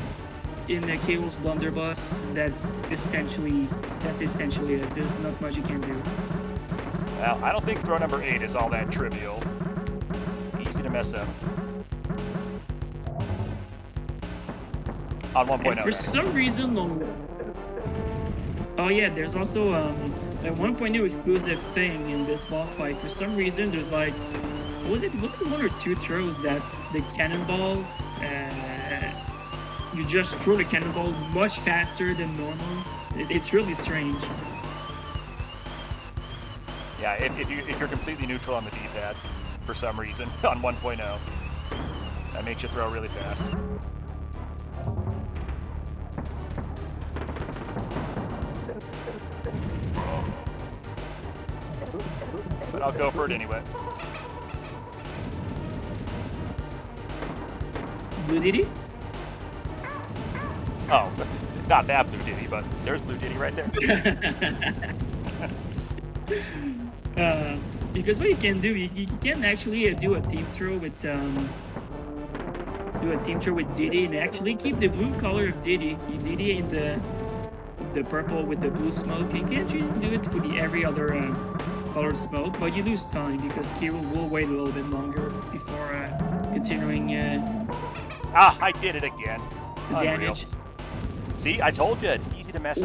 in the K. Rool's blunderbuss. That's essentially it. There's not much you can do. Well, I don't think throw number 8 is all that trivial. Easy to mess up. On 1.0. And for some reason, oh yeah, there's also a 1.0 exclusive thing in this boss fight. For some reason, there's like, was it 1 or 2 throws that the cannonball, you just throw the cannonball much faster than normal. It's really strange. Yeah, if you're completely neutral on the D-pad, for some reason, on 1.0, that makes you throw really fast. But I'll go for it anyway. Blue Diddy? Oh, not that Blue Diddy, but there's Blue Diddy right there. Because what you can do, you can actually do a team throw with Diddy and actually keep the blue color of Diddy in the purple with the blue smoke. You can't do it for every other colored smoke, but you lose time because K. Rool will wait a little bit longer before continuing I did it again. the damage. See, I told you, it's easy to mess up.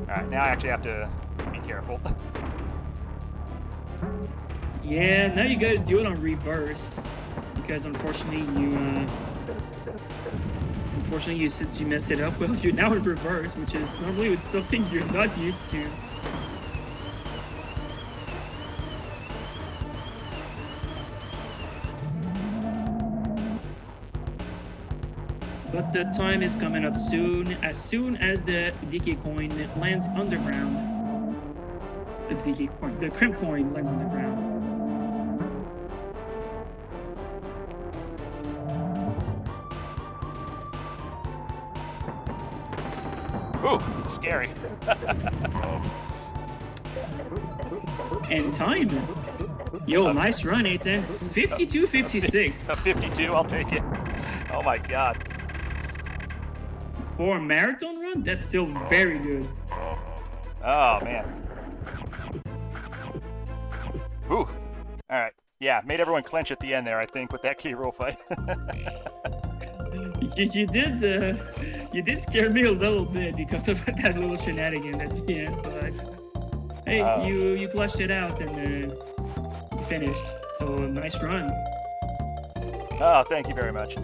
Alright, now I actually have to be careful. Yeah, now you gotta do it on reverse because unfortunately since you messed it up, well, you're now in reverse, which is normally something you're not used to. But the time is coming up soon as the DK coin lands underground. The crimp coin lands on the ground. Ooh, scary. And time. Yo, nice run, A10. 52-56. A 52, I'll take it. Oh my god. For a marathon run, that's still very good. Oh man. Ooh. Alright. Yeah, made everyone clench at the end there, I think, with that key roll fight. You did scare me a little bit because of that little shenanigan at the end, but hey, you clutched it out and you finished. So nice run. Oh, thank you very much.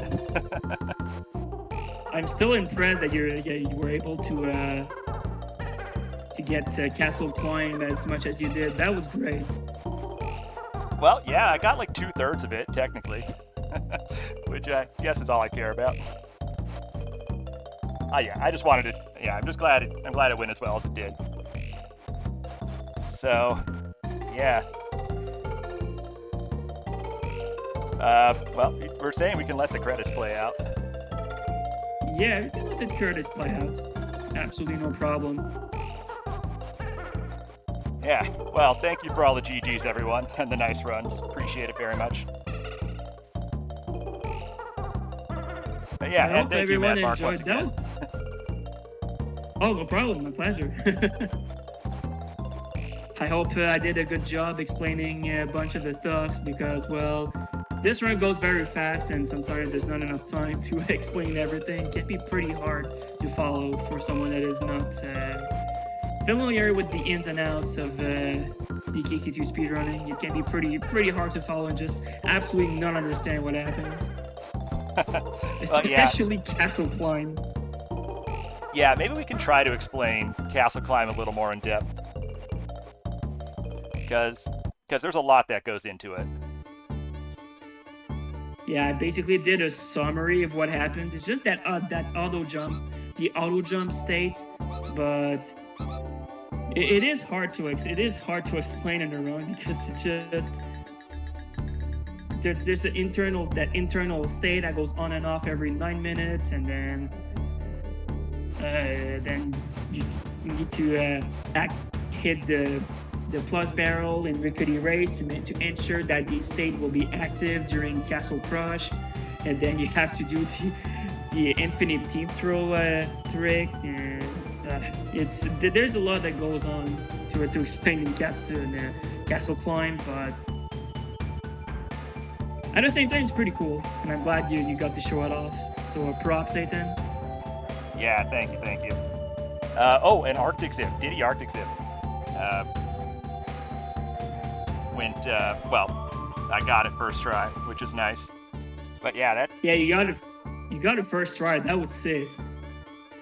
I'm still impressed that you were able to get Castle Climb as much as you did. That was great. Well, yeah, I got like 2/3 of it, technically. Which I guess is all I care about. Yeah, I just wanted to, yeah, I'm glad it went as well as it did. So, yeah. Well, we're saying we can let the credits play out. Yeah, we can let the credits play out. Absolutely no problem. Yeah, well, thank you for all the GGs, everyone, and the nice runs. Appreciate it very much. But yeah, I and hope thank you, everyone Mad Mark, once enjoyed again. that. Oh, no problem. My pleasure. I hope I did a good job explaining a bunch of the stuff because, well, this run goes very fast and sometimes there's not enough time to explain everything. It can be pretty hard to follow for someone that is not familiar with the ins and outs of BKC2 speedrunning. It can be pretty hard to follow and just absolutely not understand what happens. Especially Castle Climb. Yeah, maybe we can try to explain Castle Climb a little more in depth. Because there's a lot that goes into it. Yeah, I basically did a summary of what happens. It's just that auto jump, the auto jump state, but it is hard to explain in a run because it's just there's an internal state that goes on and off every 9 minutes, and then you need to hit the plus barrel in rickety race to ensure that the state will be active during Castle Crush, and then you have to do the infinite team throw trick. There's a lot that goes on to explain in Castle Climb, but at the same time it's pretty cool, and I'm glad you got to show it off. So props, A10. Yeah, thank you. Oh, and Arctic Zip, Diddy Arctic Zip. Went well, I got it first try, which is nice. But yeah, you got it first try. That was sick.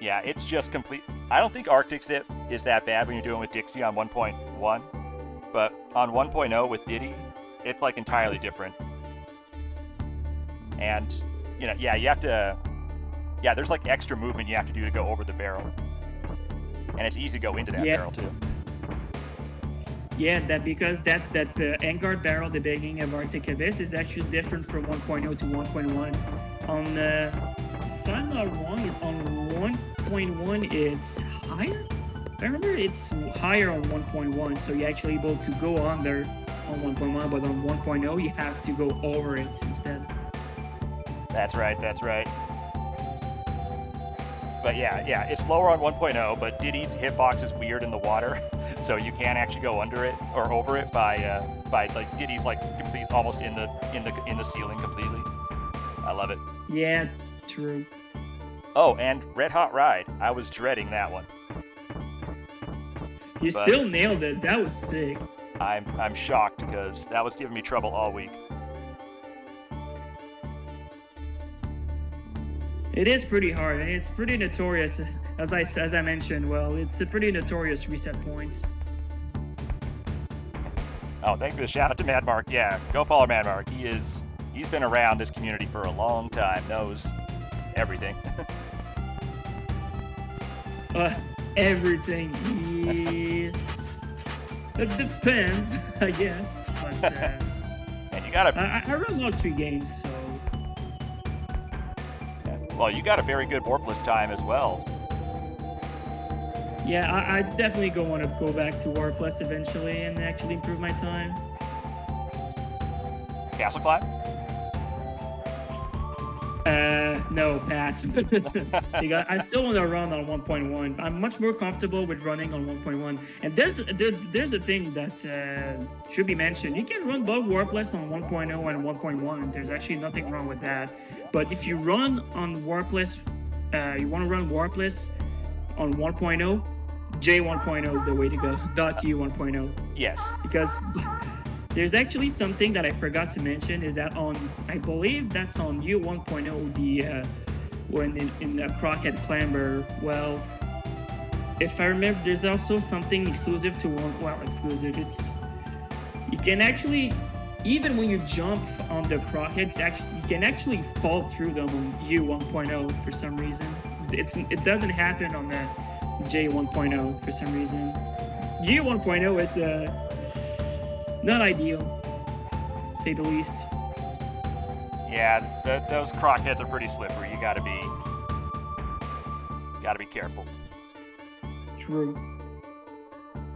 Yeah, it's just complete. I don't think Arctic Zip is that bad when you're doing with Dixie on 1.1, but on 1.0 with Diddy, it's like entirely different. And you know, yeah, you have to. Yeah, there's like extra movement you have to do to go over the barrel, and it's easy to go into that barrel too. Yeah, because that Vanguard barrel, the beginning of Arctic Abyss, is actually different from 1.0 to 1.1. On if I'm not wrong, on 1.1 it's higher. I remember it's higher on 1.1, so you're actually able to go under on 1.1, but on 1.0 you have to go over it instead. That's right. But yeah, it's lower on 1.0, but Diddy's hitbox is weird in the water, so you can't actually go under it or over it by like Diddy's like complete almost in the ceiling completely. I love it. Yeah, true. Oh, and Red Hot Ride. I was dreading that one. You still nailed it. That was sick. I'm shocked because that was giving me trouble all week. It is pretty hard, and it's pretty notorious. As I mentioned, well, it's a pretty notorious reset point. Oh, thank you for the shout out to Mad Mark. Yeah, go follow Mad Mark. He's been around this community for a long time, knows everything. Everything. Yeah. It depends, I guess. But and you got I run all 3 games, so. Well, you got a very good Warpless time as well. Yeah, I definitely want to go back to Warpless eventually and actually improve my time. Castle climb? No, pass. I still want to run on 1.1. I'm much more comfortable with running on 1.1. And there's a thing that should be mentioned. You can run both Warpless on 1.0 and 1.1. There's actually nothing wrong with that. But if you run on Warpless, you want to run Warpless on 1.0, J1.0 is the way to go. .u 1.0. Yes. Because there's actually something that I forgot to mention is that I believe that's on U 1.0, the when in the Crockhead Clamber. Well, if I remember, there's also something exclusive to exclusive. You can actually, even when you jump on the Crockheads, you can actually fall through them on U 1.0 for some reason. It doesn't happen on the J 1.0 for some reason. U 1.0 is not ideal, to say the least. Yeah, those crockheads are pretty slippery. You gotta be careful. True.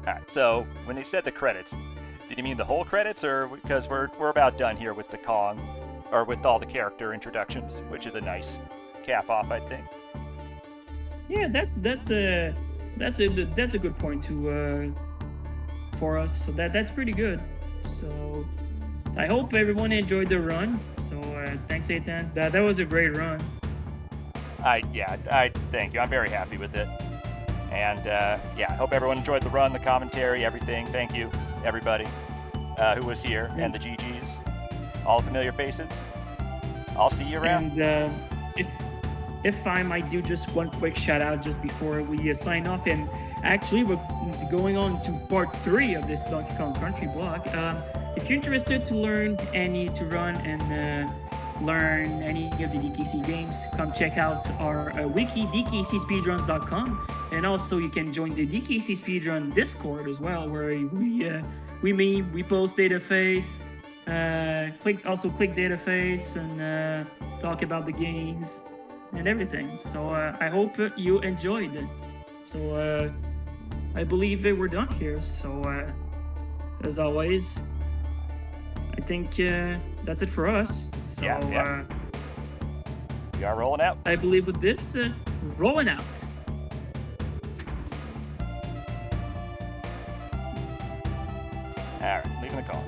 Alright, so when they said the credits, did you mean the whole credits, or because we're about done here with the Kong, or with all the character introductions, which is a nice cap off, I think. Yeah, that's a good point for us. So that's pretty good. So I hope everyone enjoyed the run. So thanks, a10. That was a great run. I thank you. I'm very happy with it. And yeah, I hope everyone enjoyed the run, the commentary, everything. Thank you, everybody who was here, and the GGs, all familiar faces. I'll see you around. And if I might do just one quick shout out just before we sign off, and actually we're going on to part 3 of this Donkey Kong Country blog. If you're interested to learn run and learn any of the DKC games, come check out our wiki, dkcspeedruns.com, and also you can join the DKC Speedrun Discord as well, where we post data face, click data face, and talk about the games and everything. So I hope you enjoyed it. So I believe we're done here. So as always, I think that's it for us. So yeah. We are rolling out. I believe with this, rolling out. Alright, leaving the call.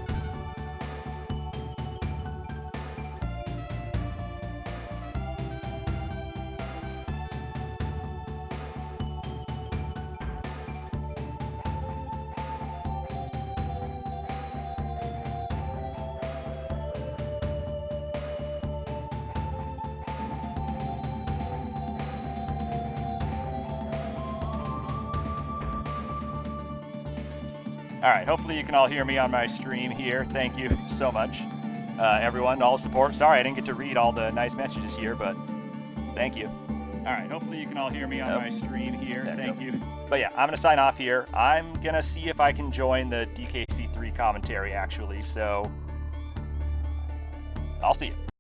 Alright, hopefully you can all hear me on my stream here. Thank you so much, everyone, all the support. Sorry I didn't get to read all the nice messages here, but thank you. Alright, hopefully you can all hear me on my stream here. Thank you. But yeah, I'm going to sign off here. I'm going to see if I can join the DKC3 commentary, actually, so I'll see you.